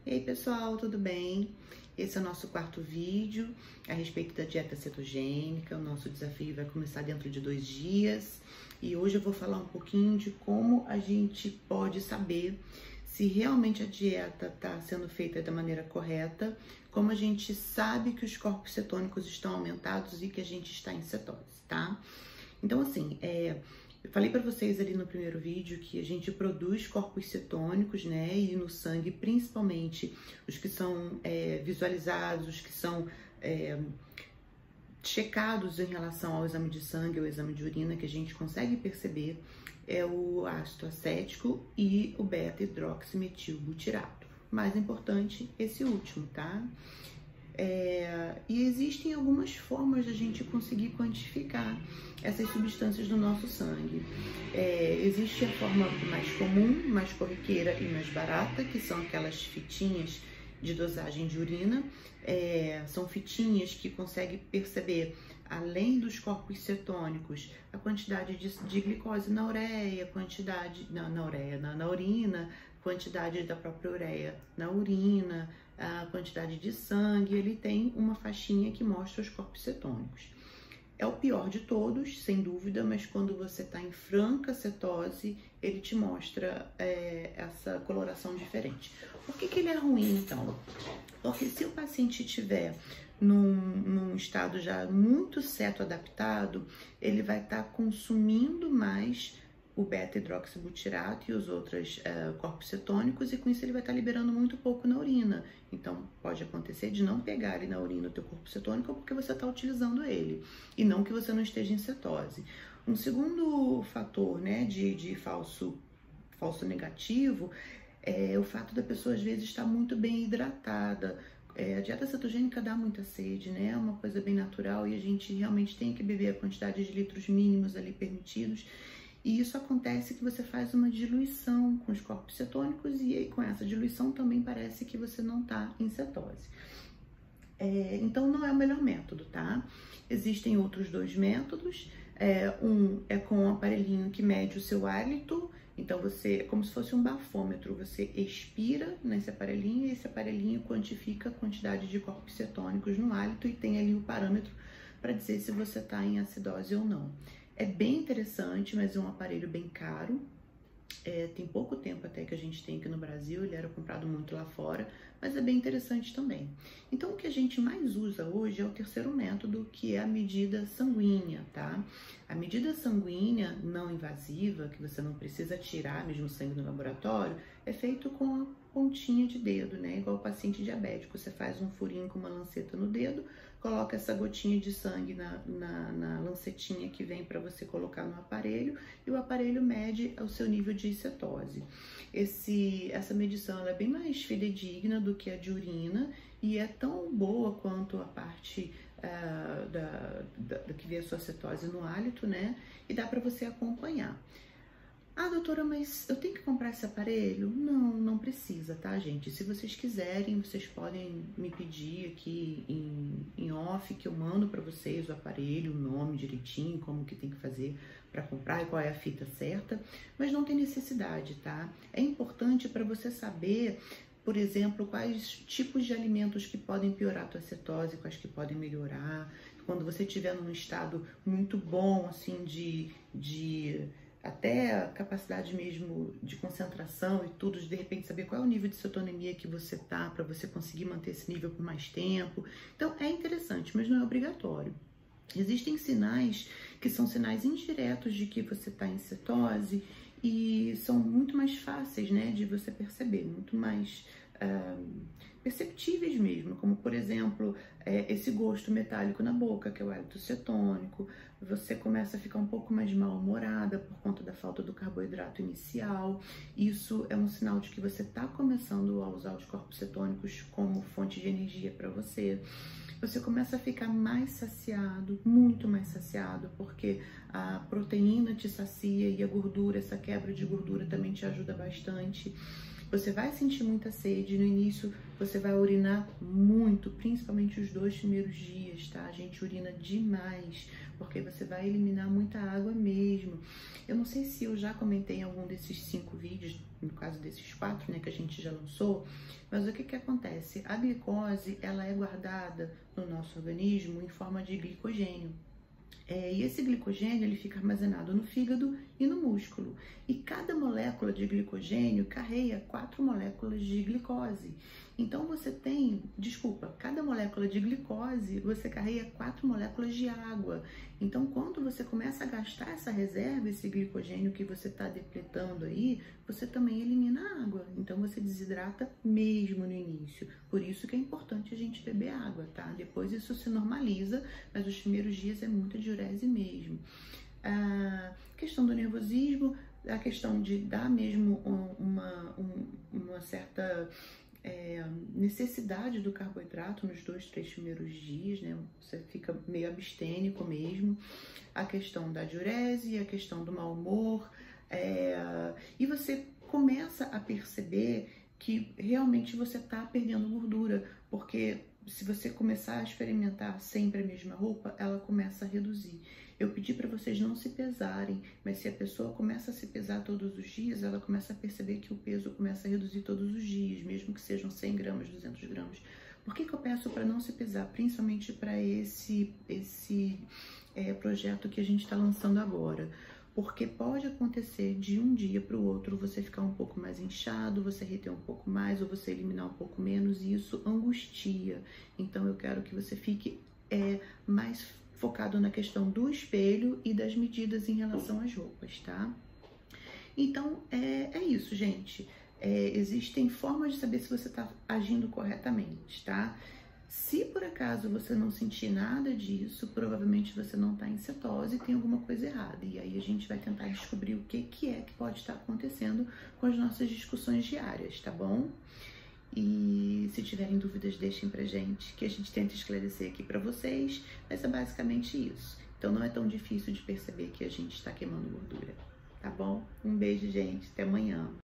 E aí pessoal, tudo bem? Esse é o nosso quarto vídeo a respeito da dieta cetogênica. O nosso desafio vai começar dentro de 2 dias e hoje eu vou falar um pouquinho de como a gente pode saber se realmente a dieta está sendo feita da maneira correta, como a gente sabe que os corpos cetônicos estão aumentados e que a gente está em cetose, tá? Então assim, eu falei para vocês ali no primeiro vídeo que a gente produz corpos cetônicos, né? E no sangue, principalmente os que são visualizados, os que são checados em relação ao exame de sangue ou exame de urina, que a gente consegue perceber, é o ácido acético e o beta-hidroximetilbutirato. Mais importante, esse último, tá? E existem algumas formas de a gente conseguir quantificar essas substâncias no nosso sangue. Existe a forma mais comum, mais corriqueira e mais barata, que são aquelas fitinhas de dosagem de urina. São fitinhas que conseguem perceber, além dos corpos cetônicos, a quantidade de glicose na ureia, quantidade na urina, quantidade da própria ureia na urina, a quantidade de sangue. Ele tem uma faixinha que mostra os corpos cetônicos. É o pior de todos, sem dúvida, mas quando você está em franca cetose, ele te mostra essa coloração diferente. Por que ele é ruim, então? Porque se o paciente estiver num estado já muito cetoadaptado, ele vai estar consumindo mais o beta-hidroxibutirato e os outros corpos cetônicos, e com isso ele vai estar liberando muito pouco na urina. Então pode acontecer de não pegar ali na urina o teu corpo cetônico porque você está utilizando ele, e não que você não esteja em cetose. Um segundo fator, né, de falso negativo é o fato da pessoa às vezes estar muito bem hidratada. A dieta cetogênica dá muita sede, né? É uma coisa bem natural e a gente realmente tem que beber a quantidade de litros mínimos ali permitidos. E isso acontece que você faz uma diluição com os corpos cetônicos e aí com essa diluição também parece que você não está em cetose. Então não é o melhor método, tá? Existem outros 2 métodos. Um é com um aparelhinho que mede o seu hálito. Então você, como se fosse um bafômetro, você expira nesse aparelhinho e esse aparelhinho quantifica a quantidade de corpos cetônicos no hálito e tem ali o parâmetro para dizer se você está em acidose ou não. É bem interessante, mas é um aparelho bem caro. Tem pouco tempo até que a gente tem aqui no Brasil, ele era comprado muito lá fora, mas é bem interessante também. Então, o que a gente mais usa hoje é o terceiro método, que é a medida sanguínea, tá? A medida sanguínea não invasiva, que você não precisa tirar mesmo sangue no laboratório, é feito com a pontinha de dedo, né? Igual o paciente diabético, você faz um furinho com uma lanceta no dedo, coloca essa gotinha de sangue na lancetinha que vem para você colocar no aparelho, e o aparelho mede o seu nível de cetose. Essa medição ela é bem mais fidedigna do que a de urina e é tão boa quanto a parte que vê a sua cetose no hálito, né? E dá para você acompanhar. Ah, doutora, mas eu tenho que comprar esse aparelho? Não, não precisa, tá, gente? Se vocês quiserem, vocês podem me pedir aqui em off, que eu mando para vocês o aparelho, o nome direitinho, como que tem que fazer para comprar e qual é a fita certa, mas não tem necessidade, tá? É importante para você saber, por exemplo, quais tipos de alimentos que podem piorar a tua cetose, quais que podem melhorar. Quando você estiver num estado muito bom, assim, de até a capacidade mesmo de concentração e tudo, de repente saber qual é o nível de cetonemia que você tá, para você conseguir manter esse nível por mais tempo. Então é interessante, mas não é obrigatório. Existem sinais que são sinais indiretos de que você está em cetose e são muito mais fáceis, né, de você perceber, muito mais perceptíveis mesmo, como por exemplo esse gosto metálico na boca, que é o hálito cetônico. Você começa a ficar um pouco mais mal-humorada por conta da falta do carboidrato inicial. Isso é um sinal de que você está começando a usar os corpos cetônicos como fonte de energia para você. Você começa a ficar mais saciado, muito mais saciado, porque a proteína te sacia e a gordura, essa quebra de gordura também te ajuda bastante. Você vai sentir muita sede, no início você vai urinar muito, principalmente os 2 primeiros dias, tá? A gente urina demais, porque você vai eliminar muita água mesmo. Eu não sei se eu já comentei em algum desses 5 vídeos, no caso desses 4, né, que a gente já lançou, mas o que que acontece? A glicose, ela é guardada no nosso organismo em forma de glicogênio. E esse glicogênio, ele fica armazenado no fígado e no músculo. E cada molécula de glicogênio carrega 4 moléculas de glicose. Então, cada molécula de glicose, você carrega 4 moléculas de água. Então, quando você começa a gastar essa reserva, esse glicogênio que você está depletando aí, você também elimina água. Então, você desidrata mesmo no início. Por isso que é importante a gente beber água, tá? Depois isso se normaliza, mas os primeiros dias é muita diurese mesmo. A questão do nervosismo, a questão de dar mesmo uma certa necessidade do carboidrato nos 2, 3 primeiros dias, né? Você fica meio abstênico mesmo. A questão da diurese, a questão do mau humor, e você começa a perceber que realmente você está perdendo gordura, porque se você começar a experimentar sempre a mesma roupa, ela começa a reduzir. Eu pedi para vocês não se pesarem, mas se a pessoa começa a se pesar todos os dias, ela começa a perceber que o peso começa a reduzir todos os dias, mesmo que sejam 100 gramas, 200 gramas. Por que que eu peço para não se pesar? Principalmente para esse projeto que a gente está lançando agora. Porque pode acontecer de um dia para o outro você ficar um pouco mais inchado, você reter um pouco mais ou você eliminar um pouco menos, e isso angustia. Então eu quero que você fique mais focado na questão do espelho e das medidas em relação às roupas, tá? Então é isso, gente. Existem formas de saber se você está agindo corretamente, tá? Se por acaso você não sentir nada disso, provavelmente você não está em cetose e tem alguma coisa errada. E aí a gente vai tentar descobrir o que que pode estar acontecendo com as nossas discussões diárias, tá bom? E se tiverem dúvidas, deixem pra gente, que a gente tenta esclarecer aqui pra vocês, mas é basicamente isso. Então não é tão difícil de perceber que a gente está queimando gordura, tá bom? Um beijo, gente, até amanhã.